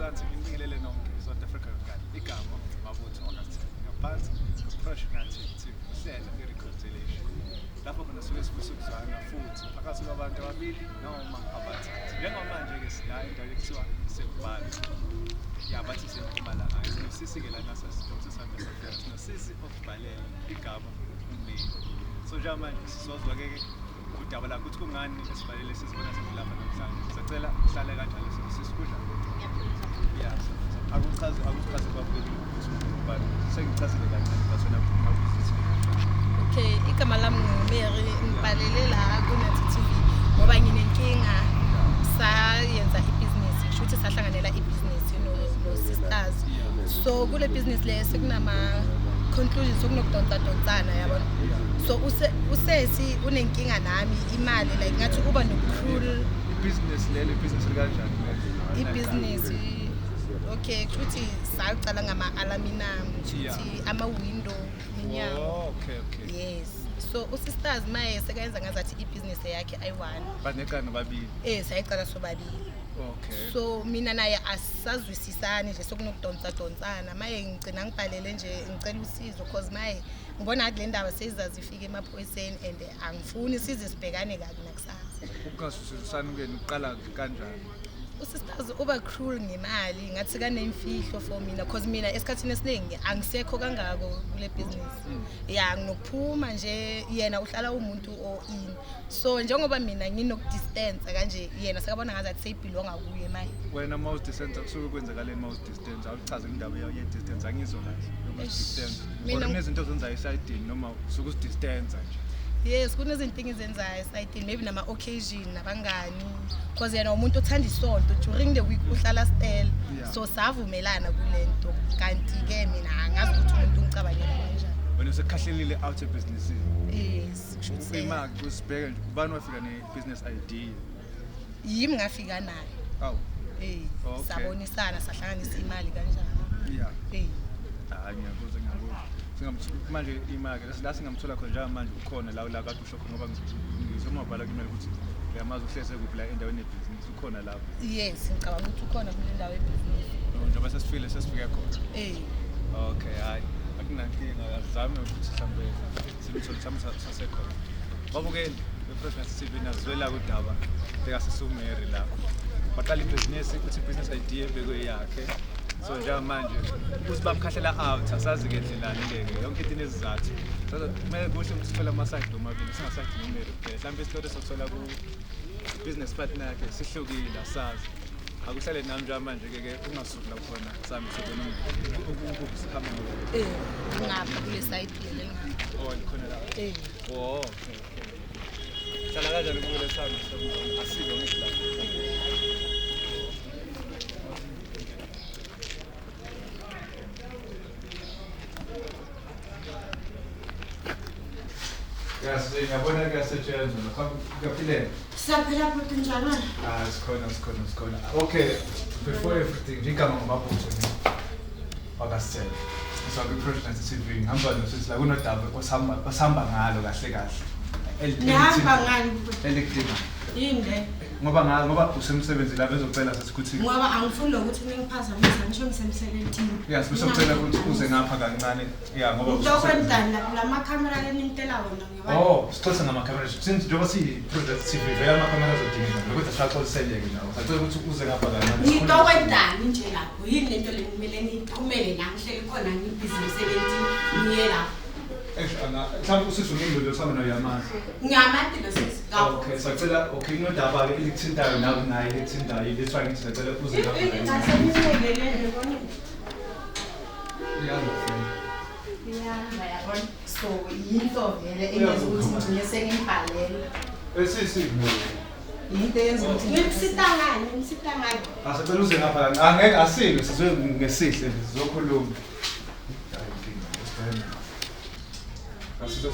Mzansi ngibingelele nonke South Africa ngani igama mabutho ongathi ngaphansi professional team uhlela ireconciliation lapho khona suke sifisa ukuzwana futhi phakathi kwabantu ababili noma abathathu njengamanje ke sila endaweni ekuthiwa iSebhala yabathi siyakhulumana ngayo sisi ke lana sasithola sami safika nosisi okubhalela igama uMeyi so njengamanje sizozwa ke udaba la ukuthi kungani esibhalele sizibona sezilapha namhlanje sicela uhlale kanjalo sisikudla yeah akuchaze babukeli but sengichazile kancane basona mabuzithi okay igama lami nguMary ngibhalele la kuNethi TV ngoba nginenkinga sayenza ibusiness kushuthi sahlanganela ibusiness no sisters so kule business le sekunama conclusions sokunokudonsa-donsana yabona so usesi unenkinga nami imali like ngathi kuba no-cruel business kanjani ibusiness okay kushuthi saqala ngama-aluminum kushuthi ama-window minyango okay yes so usisters maye sekayenza ngazathi ibusiness yakhe ayi-one banekani babili sayicala sobabili okay so mina naye asazwisisani nje sokunokudonsa-donsana maye ngigcina ngibhalele nje ngicela usizo cause maye ngibona ngathi le ndaba seyizazifika emaphoyiseni and angifuni size sibhekane kabi nakusasa ukungazwisisani kenu uqala kanjani usisters uba cruel ngemali ngathi kanemfihlo for mina cause mina esikhathini esiningi angisekho kangako kule business ya nginokuphuma nje yena uhlala umuntu in so njengoba mina nginokudistance kanje yena sekabona ngazathi seyibhilonga kuye maye wena most distance kusuke kwenzakaleni most distance awuchaze indaba ye distance angizwa kahle distance mina nezinto zenza eside noma usuke usidistance nje yes kunezinto engizenzayo esayidini maybe nama occasion nabangani because yena umuntu othanda isonto during the week uhlala still so savumelana kulento kanti ke mina angazi ukuthi umuntu ungicabangela kanjani wena usekhahlelile out of business yes kusho imali kusibheke nje ubani wafika ne business idea yimi ngafika naye sabonisana sahlanganisa imali kanjani ngiyakuza manje imali la singamthola khona njengamanje ukhona la kade usho khona ngoba ngizomabhala kumele ukuthi uyamazi uhleze kuphi la endaweni yebusiness ukhona lapho yes ngicabanga ukuthi ukhona kule ndawo yebusiness njengoba sesifike khona okay hayi akunankinga azame ukuthi mhlambe simthole sasekhona babukeli beprofessional TV nazwela kudaba likaSisumeri lapho baqala ibusiness ukuthi business idea ebekwe yakhe so njengamanje ukuthi bamkhahlela out asazi ke ndlelani leke yonke into inezizathu kumele kuhle ukuthi sifela ama-side domabili singaside nomeri kuphela mhlawumbe isitori sokuthola ku business partner yakhe sihlukile asazi akuhlale nami njengamanje ke ungasuki la khona sami sibona ukuhamba ngapha kule side leli khona la okay hlala kanjani kule sami asilo ngisho Yes, ngiyabona kuyasetshenzwa ngaphile. Siyaphila futhi njalo. Sikhona. Okay, before everything, ngigama ngomabutho nje. Akasitshela. So professional TV ngihamba nosisi la kunodaba osihamba ngalo kahle. Ngihamba ngani? Electric. Yinde. Ngoba usemsebenzi la bezocela sesikuthi. Ngoba angifuni ukuthi ningiphazamisa ngisho ngisemsebenzini. Yes, besocela ukuthi uze ngapha kancane. Yeah, ngoba uzokwendana la camera lenintela wona ngiba. Sixoxe ngama camera. Since njengoba project TV vele ama camera azodingeka ukuthi siyaxoliseleke nawo. Sacela ukuthi uze ngapha kancane. Ngizokwendana nje lapho. Yini lento lekumele niphumele la ngihleli khona ngibhizinisi niye la. Mhlawumbe usizwe ngingilo sami nayo yamanje. Ngiyamati lo sisi. Okay, sacela inodaba ke elithintayo nawe naye elithintayo let's try ngithi sacela uze ngapha. Yeah, so yinto vele engenza ukuthi ngigcine sengibhalela. Sisi. Yinto eyenza ukuthi ngimsitangani. Asacela uze ngapha. Angeke asilo sizwe ngesihle sizokhuluma.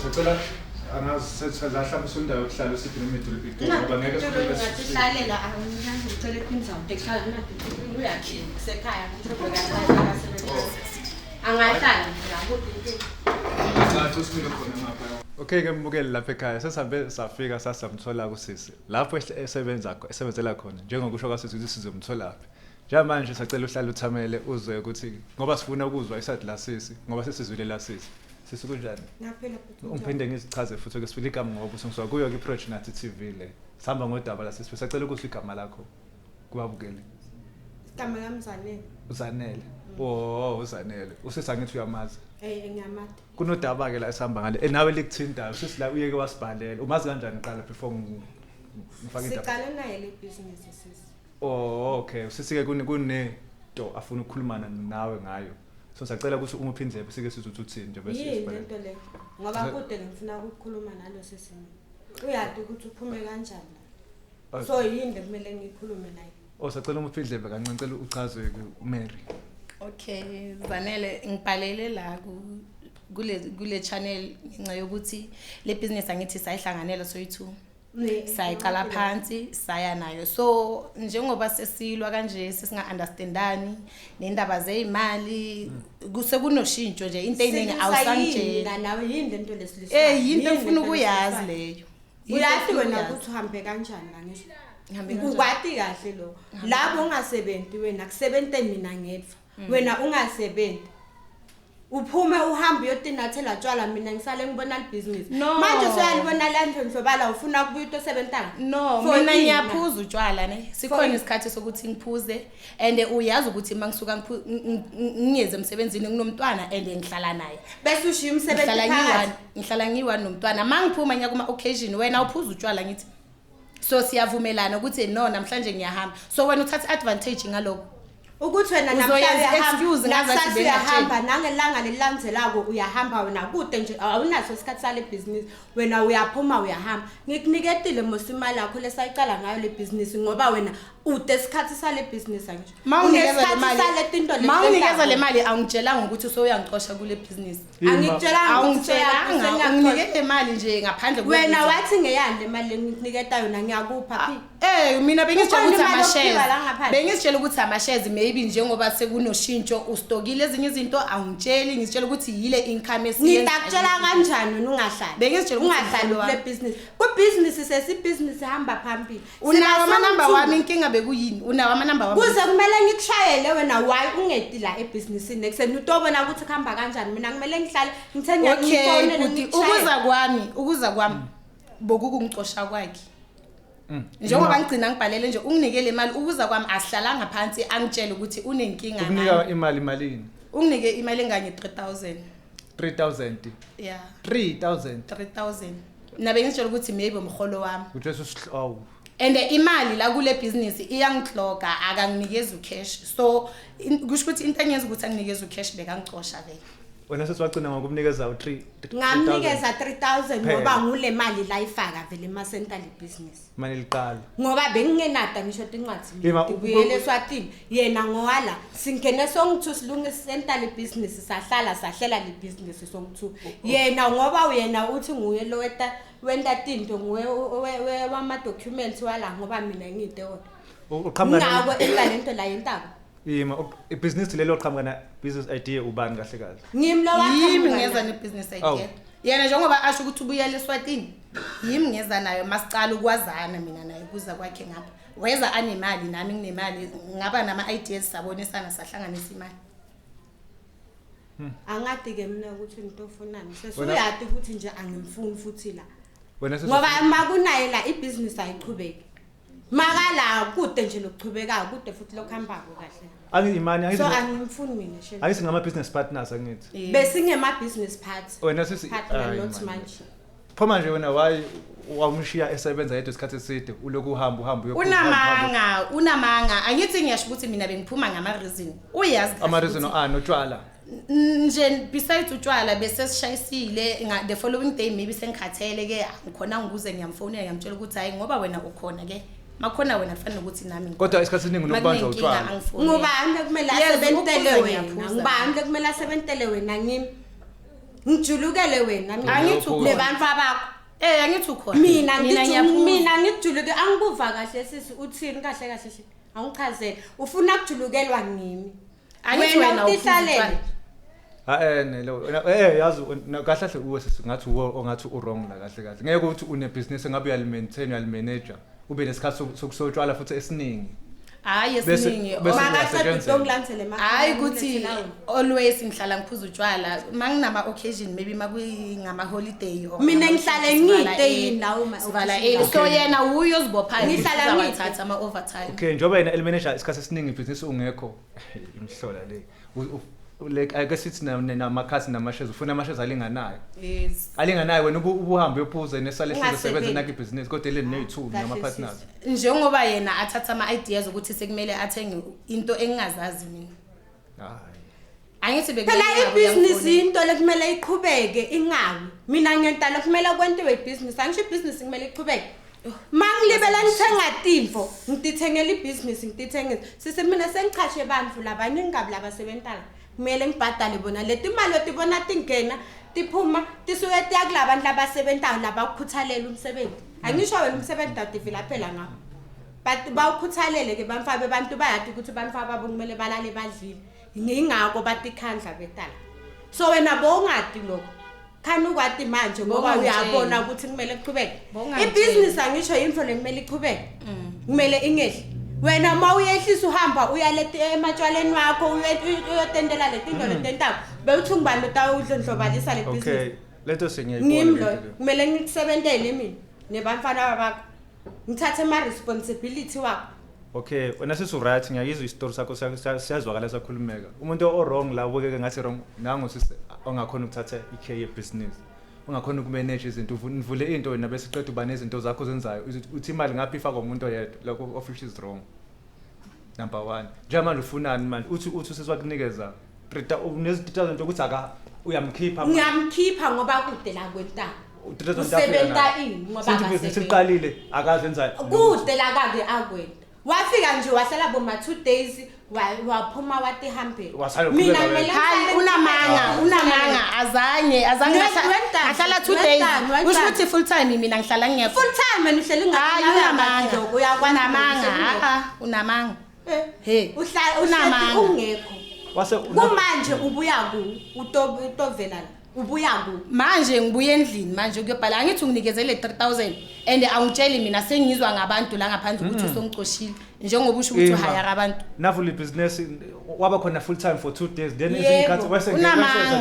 Sicela angasetshenziswa mhlawumbe sundayo yokuhlala usithi nemidulu big ngoba ngeke sikhule sihlalela angikaze ngicela indzawo ekhaya nathi uyakhe sekhaya ngizobheka angahlala la kodwa okay ke mbukeli lapha ekhaya sesihambe safika sasamthola kusisi lapho esebenzela khona njengokusho kwasisi ukuthi sizomthola lapha Njamanje sacela uhlala uthamele uzwe ukuthi ngoba sifuna ukuzwa iside lasisi ngoba sesizwile lasisi. Sisi kunjani? Ngaphela futhi. Umphinde ngizichaze futhi ke sifile igama ngoba usengizwa kuyo ke Project Nathi TV le. Sihamba ngodaba lasisi sacela ukuthi igama lakho kubabukele. Igama lami Zanele. Uzanele. Oh, Uzanele. Usisa ngithi uyamazi. Ngiyamazi. Kunodaba ke la esihamba ngale. Nawe likuthintayo sisi la uyeke wasibhalela. Umazi kanjani qala before ngifake indaba? Siqale naye le business sisi. Oh, okay. Sisike kunento afuna ukukhulumana nawe ngayo. So sacela ukuthi uma uphindle sike sizothi uthini nje bese sibhalela. Yini lento le? Ngoba kude ngifuna ukukhuluma nalo sesini. Uyazi ukuthi uphume kanjani la. So yini kumele ngikhulume naye? Oh, sacela uma uphindle kancane cela uchaze uMary. Okay, Zanele ngibhalele la kule channel ngenxa yokuthi le business angithi sayihlanganela soyi2. Sayicala phansi saya nayo. So njengoba sesilwa kanje sesinga understandani nendaba zeimali kuse kunoshintsho nje into eyiningi awusangitshela nawe yini lento lesilisa. Yinto ufuna ukuyazi leyo. Uyathi wena ukuthi uhambe kanjani la ngisho. Ukwati kahle lo. Labo ungasebenzi wena kusebenze mina ngedwa. Wena ungasebenzi. Uphume uhambe uyotinathela tshwala mina ngisale ngibona business manje soyalibona la ndlondlo bala ufuna kubuya utosebentanga no mina ngiyaphuza utshwala ne sikhona isikhathi sokuthi ngiphuze and uyazi ukuthi mangisuka ngiyeze emsebenzini nginomntwana and ngihlala naye bese ushiya umsebenzi phakathi ngihlala ngiwa nomntwana mangiphuma nya kuma occasion wena uphuza utshwala ngithi so siyavumelana ukuthi no namhlanje ngiyahamba so wena uthatha advantage ngaloko ukuthi wena namhlanje uyahamba nangelanga lelilandzelako uyahamba wena kude nje awunaso isikhathi sale business wena uyaphuma uyahamba ngikuniketile mosimali yakho lesayicala ngayo le business ngoba wena ude isikhathi sale business anje mawunikeza le mali angitshelanga ukuthi soyangixosha kule business angitshelanga unginikele imali nje ngaphandle wena wathi ngeyani le mali engikuniketa yona ngiyakupha mina bengizitshela ukuthi ama-shares maybe njengoba sekunoshintsho ustokile ezinye izinto angitsheli ngizitshela ukuthi yile income ngidakutshela kanjani wena ungahlali bengizitshela ungahlali kule business ku-business sesibusiness hamba phambili unawo amanamba wami inkinga bekuyini unawo amanamba wami kuze kumele ngikushayele wena why ungedi la ebhizinisini ekuseni utobona ukuthi kuhamba kanjani mina kumele ngihlale ngithe ukuza kwami bokukungixosha kwakhe njengoba ngigcina ngibhalele nje unginikele imali ukuza kwami asihlalanga phansi angitshela ukuthi unenkinga ngani unika imali malini unginike imali enganye 3000 yeah 3000 nabe ngitshela ukuthi maybe umholo wami uthi usihlowo and imali la kule business iyangihloga akanginikeza ucash so kusho ukuthi into engenza ukuthi anginikeze ucash bekangixosha vele wena sesiwagcina ngokumnikeza u3 ngamnikeza 3000 ngoba ngule mali la ifaka vele ema-central business mali liqala ngoba bengingenada ngisho incwadi ngibuyele eSwatini yena ngowala singene sonke silungisa central business sahlela le business sonke yena ngoba uyena uthi nguye lo wenta tinto nguye wama documents wala ngoba mina ngidodwa ngako engalento la yentaba business lelo qhamukana business idea ubani kahle kahle ngimi lo yimi ngeza ne business idea yena njengoba asho ukuthi ubuyele eSwatini yimi ngeza nayo masicala ukwazana mina naye kuza kwakhe ngapha weza anemali nami nginemali ngaba nama ideas sabonisana sahlanganisa imali angadi ke mina ukuthi ngitofunani sesuyati ukuthi nje angimfuni futhi la wena ngoba makunaye la ibusiness ayichubeki makala kude nje lokuchubeka kude futhi lokuhambako kahle angiyimani so angimfuni mina shela ayisingama business partners angithi besingema business partners wena sisi not manje phoma nje wena wamshiya esebenza yedwa isikhathi eside uloku uhamba unamanga angithi ngiyasho ukuthi mina bengiphuma ngama reason uyazi ama reason notshwala nje besides utshwala bese sishayisile the following day maybe sengikhathele ke ngikhona ngikuze ngiyamfonela ngiyamtshela ukuthi hayi ngoba wena ukhona ke makhona wena kufanele ukuthi nami kodwa isikhathi esiningi unokubanjwa utshwala ngubani kumele asebentele wena ngubani kumele asebentele wena ngimi ngijulukele wena angithi lebantu abakho angithi ukhona mina ngijuluke angikuva kahle sisi uthini kahle angichazele ufuna ukujulukelwa ngimi angithi wena utihlalele lo yazi kahle kahle uwe ngathi ongathi wrong la kahle ngeke ukuthi une business engabe uyalimaintain uyalimanage ube nesikhathi sokusotshwala futhi esiningi hayi esiningi hayi ukuthi always ngihlala ngiphuza utshwala manginama occasion maybe makuyingama holiday mina ngihlala ngiyite nawo sivala so yena uyozibopha ngihlala ngithatha ama overtime okay njoba yena manager isikhathi esiningi business ungekho imhlola le like I guess it's namakhasi namashares ufuna amashares alinganayo yes alinganayo wena ubuhambe uphuze nesale sebenza nakho ibhizinisi kodwa le ne2 nama partners njengoba yena athatha ama ideas ukuthi sekumele athenge into engingazazi mina hayi angithi phela ibusiness into lekumele iqhubeke ingawi mina ngentala kumele kwentiwe ibusiness angisho ibusiness kumele iqhubeke mangilibela ngithenga timfo ngitithengela ibusiness ngitithengela sise mina sengichashe abantu labanye ngabi labasebentala kumele ngibhadale bona leti imali otibona tingena tiphuma tisuke tiyakulaba labasebentayo labakhuthalela umsebenzi angisho wena umsebenzi dadivila phela ngapha but bawukhuthalele ke bamfabe abantu bayati ukuthi bamfabe babo kumele balale badlile ngingako batikhandla betala so wena bongadi lokho khani ukwati manje ngoba uyabona ukuthi kumele kuqhubeke ibusiness angisho info lekumele iqhubeke kumele ingehli wena mawuyehlisa uhamba uyaleti ematshwaleni wakho uyotendela letinto letentako bewuthi ngibani lotawudlondlobalisa le business okay leto sengiyayibona kumele ngikusebentele mina nebantwana bakho ngithathe ama responsibility wakho okay wena sisu right ngiyayizwa istory sakho siyazwakala sakhulumeka umuntu o wrong la ubukeke ngathi wrong nangu sisi ongakhona ukuthatha ikey business ungakhona ukumanage izinto uvule into wena bese uqeda uba nezinto zakho zenzayo uthi imali ngaphi ifaka umuntu oyedwa lokho official is wrong number 1 njengamanje ufunani manje uthi sesiwakunikeza 3000 ukuthi aka uyamkhipha ngiyamkhipha ngoba kude la kwentaba usebenta ini ngoba business iqalile akazenza kude la kake akwena wafika nje wahlala boma 2 days waphuma watihambela mina hayi unamanga azange ngahlala 2 days usho ukuthi full time mina ngihlala ngiyekho full time wena uhleli unamanga unamanga hey unamanga ungekho kumanje ubuya ku utovela ubuya ku manje ngibuye endlini manje kuyobhala ngithi unginikezele 3000 and awungitsheli mina sengizwa ngabantu la ngaphandle ukuthi usongicoshile njengoba usho ukuthi uhayara abantu navule business waba khona full time for 2 days then izinkathi wasengenza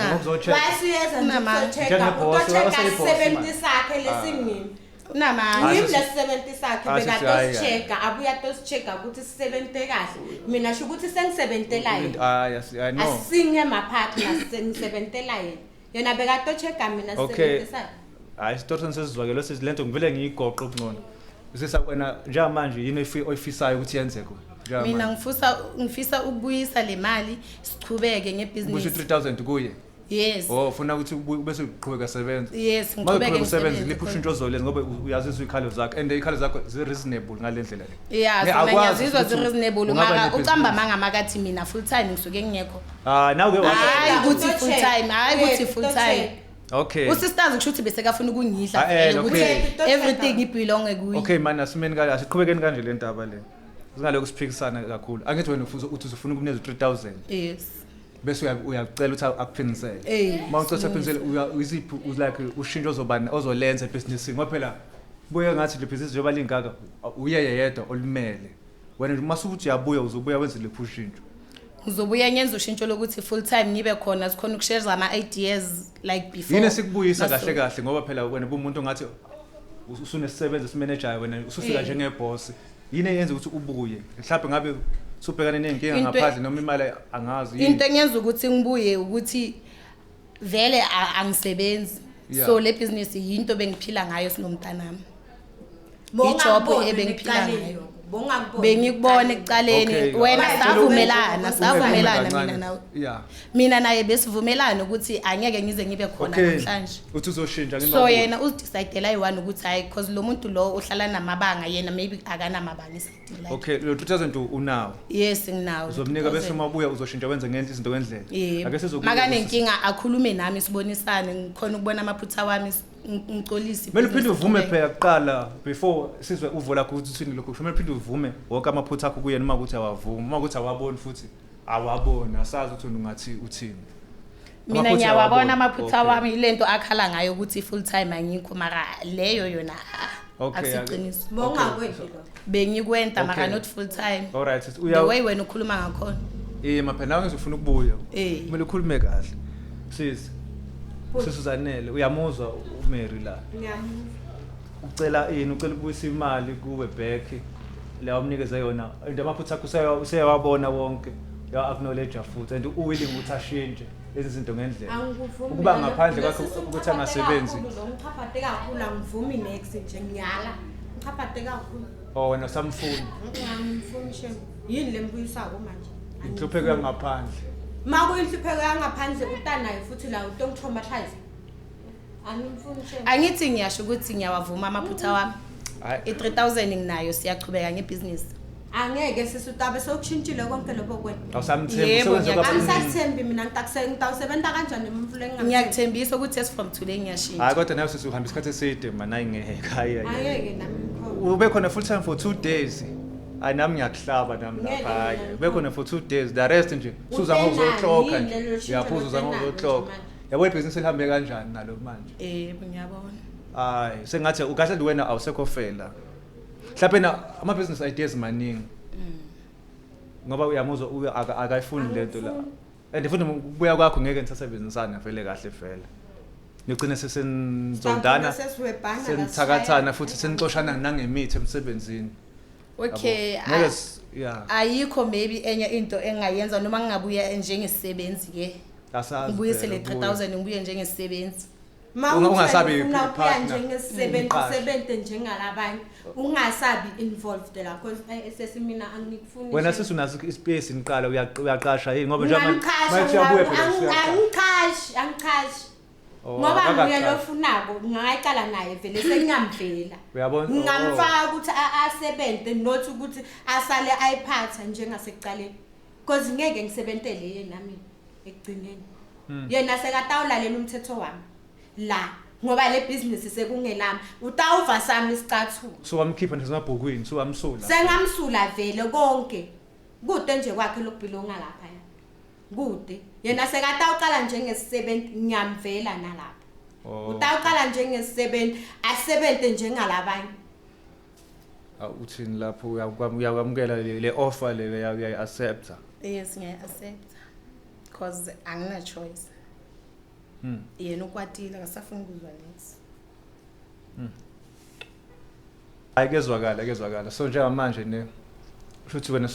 ngokuzocheck wasiyeza ngokuzocheck utocheck 70 sakhe lesingini unamanga yimi le 70 sakhe bekatochecka abuya tochecka ukuthi sisebente kahle mina sho ukuthi sengisebentelayo I know asinge ma partners sengisebentela yena bekatochecka mina sisebentisa hayi isitori sesizwakelo sezilento ngivele ngiyigoqa ukungcono usisa wena njengamanje yini oyifisayo ukuthi yenzeke mina ngifisa ukubuyisa le mali sichubeke ngebusiness ubusho 3000 kuye yes ufuna ukuthi bese uqhubeka sebenza yes ngiqhubeke ngisebenza liphusha into ozoleza ngoba uyazizwa ikhalo zakho and ikhalo zakho zi reasonable ngalendlela le yeah mina ngiyazizwa zi reasonable mara ucamba manga makathi mina full time ngisuke ngiyekho nawe ke hayi ukuthi full time hayi ukuthi full time okay usisters kusho ukuthi bese kafuna ukungidla vele ukuthi everything ibelong kuye okay man asimeni kanje asiqhubekeni kanje le ndaba le singaloko siphikisana kakhulu angithi wena uthi ufuna ukuneza 3000 yes bese uyacela ukuthi akuphinisele mawucela uphinisele uyiziphi like ushintsho ozobani ozolenza ebusiness ngoba phela buye ngathi le business njengoba lingaka uyeye yedwa olimele wena masukuthi uyabuya uzobuya wenze le pushintsho ngizobuya ngenza ushintsho lokuthi full time ngibe khona sikhona ukushare ama ideas like before yini sikubuyisa kahle kahle ngoba phela wena umuntu ngathi usunesisebenza simanager wena usufika njengeboss yini eyenza ukuthi ubuye mhlawumbe ngabe subhekane nenkinga ngaphandle noma imali angazi into engenza ukuthi ngibuye ukuthi vele angisebenzi so le business yinto bengiphila ngayo sinomntanami ijob ebengiphila ngayo bengikubona ekuqaleni wena savumelana mina nawe mina naye besivumelana ukuthi angeke ngize ngibe khona namhlanje uthi uzoshintsha so yena udecidela i1 ukuthi hayi because lo muntu lo uhlala namabanga yena maybe akana mabanga isidile okay lo 2000 unawo yes nginawo uzomnika bese mabuya uzoshintsha wenze ngento izinto ngendlela ake sizokuba makanenkinga akhulume nami sibonisane ngikhona ukubona amaphutha wami ngicolisi mele uphinde uvume phela kuqala before sizwe uvo lakho ukuthi uthini lokho mele uphinde uvume wonke amaphutha akho kuye noma ukuthi awavumi uma ukuthi awaboni futhi awabona asazi ukuthi ungathi uthini mina ngiyawabona amaphutha wami lento akhala ngayo ukuthi full time angikho mara leyo yona Okay, akusiqiniso Mongakwenzi lo. bengikwenta Okay. maka not full time alright the uya way wena ukhuluma ngakhona maphela ngizofuna ukubuya Eh. kumele ukhulume kahle sisi Sisuzanele uyamuzwa uMary la ucela ucela ukubuyisa imali kuwe back la umnikeza yona into amaphutha akho useyawabona wonke ya acknowledge futhi and uwilling ukuthi ashintshe lezi zinto ngendlela ukuba ngaphandle kwakho ukuthi angasebenzi ngichaphate kakhulu angivumi next nje ngiyala ngichaphate kakhulu wena samfuni ngiyamfuni shem yini lembuyisako manje inhlupheko yangaphandle makuyinhlupheko yangaphandle utanayo futhi la utongitraumatize angimfuni shem angithi ngiyasho ukuthi ngiyawavuma amaphutha wami hayi i-3000 nginayo siyachubeka ngebhizinisi angeke sisutabe sokushintshile konke lokho kwena awusamthembi Yebo, usebenza kwabantu angisathembi mina ngitawusebenza kanjani emfule engingamthembi ngiyakuthembisa ukuthi as from today ngiyashintsha hayi kodwa nawe sisuhamba isikhathi eside mana ingeke hayi angeke nami ngikhona ube khona full time for 2 days nami ngiyakuhlaba nami Ngeke lapha hayi mina ube khona for 2 days the rest nje suza ngozocloka nje uyaphuza uza ngozocloka yabo ibhizinisi lihambe kanjani nalo manje ngiyabona hayi sengathi ukahle wena awusekho fela mhlawumbe na ama business ideas maningi ngoba uyamuzwa akayifuni lento la and futhi ukubuya kwakho ngeke nisasebenzisana vele kahle vele nigcine sesenzondana senithakathana futhi senixoshana nangemithi emsebenzini okay yeah ayikho maybe enye into engayenza noma ngingabuya njengesisebenzi ke ngibuyise le 3000 ngibuye njengesisebenzi ungasabi partner njengesebenzi njengalabanye ungasabi involved la because sesimina angikufuni wena sisunazo ispace niqala uyaqasha yini ngoba nje manje uyabuye phela angikhashi ngoba nguye lofunako ngingaqala naye vele sengingamvela uyabona ngingamfaka ukuthi asebenze not ukuthi asale ayiphatha njengasekuqaleni because ngeke ngisebentele yena nami ekugcineni yena sekatawulalela umthetho wami la ngoba le business sekungelami utawuva sami isicathulo so wamkhipha nje emabhukwini so wamsula sengamsula vele konke kude nje kwakhe lokubhilonga lapha kude yena sekatawuqala njengesisebenzi ngiyamvela nalapha utawuqala njengesisebenzi asebenze njengalabanye uthini lapho uyakwamukela le offer le uyayi-accepta yes ngiya-accepta because angina choice yena ukwatile akasafuni ukuzwa next kezwakala so njengamanje ne futhi wena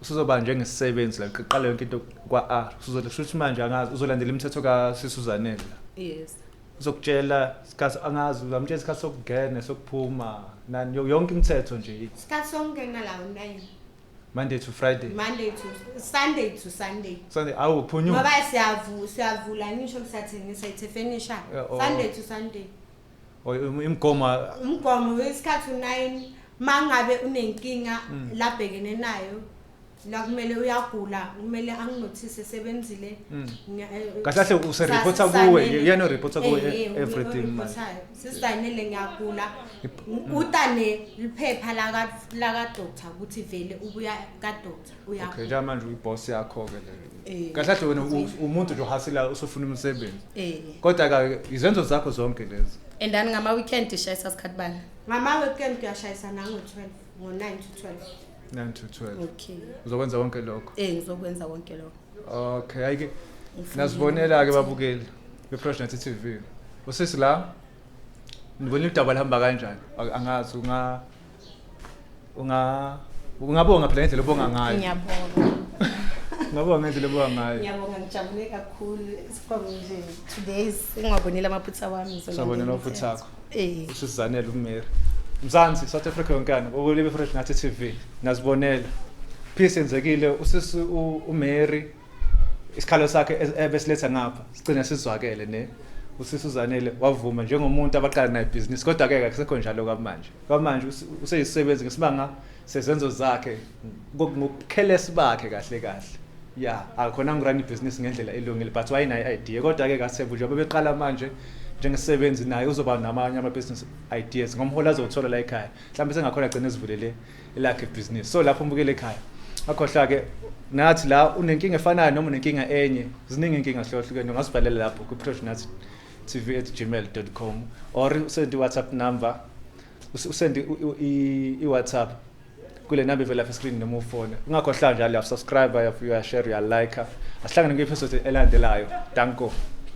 uzoba njengesisebenzi la qala yonke into kwa futhi manje angazi uzolandela imithetho kaSisuzanele yes uzokutshela isikhathi angazi uzamtshela isikhathi sokungena sokuphuma nani yonke imithetho nje isikhathi sokungena la 9 Monday to Friday Monday to Sunday awuphunyuka ngoba siyavula ngisho kusathengisa iThefinisha Sunday to Sunday umgomo wesikhathi 9 mangabe unenkinga labhekene nayo la kumele uyagula kumele anginothise esebenzile kahle usereporta kuwe yena reporta kuwe everything man sisayinele ngiyagula utane liphepha la doctor ukuthi vele ubuya ka doctor uyagula okay nje manje uyiboss yakho ke le kahle wena umuntu nje uhasila usufuna umsebenzi kodwa ka izenzo zakho zonke lezi and then ngama weekend ishayisa isikhathi bani ngama weekend uyashayisa nango 12 ngo 9 to 12 9 to 12 okay uzokwenza konke lokho ngizokwenza konke lokho okay ayike nasibonela ke babukeli beProject TV usisi la nibona idaba lihamba kanjani angazi ungabonga phela ngendlela obonga ngayo ngiyabonga ngabonga ngendlela obonga ngayo ngiyabonga ngijabule kakhulu from nje today singwabonile amaphutha wami sabonela amaphutha akho usizanele uMary Mzansi South Africa yonkana obulebe Project TV nasibonela peace enzekile usisi uMary isikhalo sakhe ebesiletha ngapha sigcina sizwakele ne usisuzanele wavuma njengomuntu abaqala naye business kodwa ke akusekho njalo kwamanje useyisebenzi ngesibanga sezenzo zakhe ngokukhelesa bakhe kahle yeah akhona ngirani business ngendlela elungile but wayinayo idea kodwa ke kasebu nje bebeqala manje njengesisebenzi naye uzoba namanye ama business ideas ngomhola azothola la ekhaya mhlawumbe sengakhona agcina ezivulele elakhe business so lapho umbukele ekhaya akhohla ke nathi la unenkinga efanayo noma unenkinga enye ziningi inkinga hlohlukene ungasibhalela lapho ku project TV@gmail.com or send WhatsApp number usende i-WhatsApp kule number ivela lapha screen noma ufone ungakhohlwa njalo subscribe uyashare uyalike asihlangane kwi-episode elandelayo danko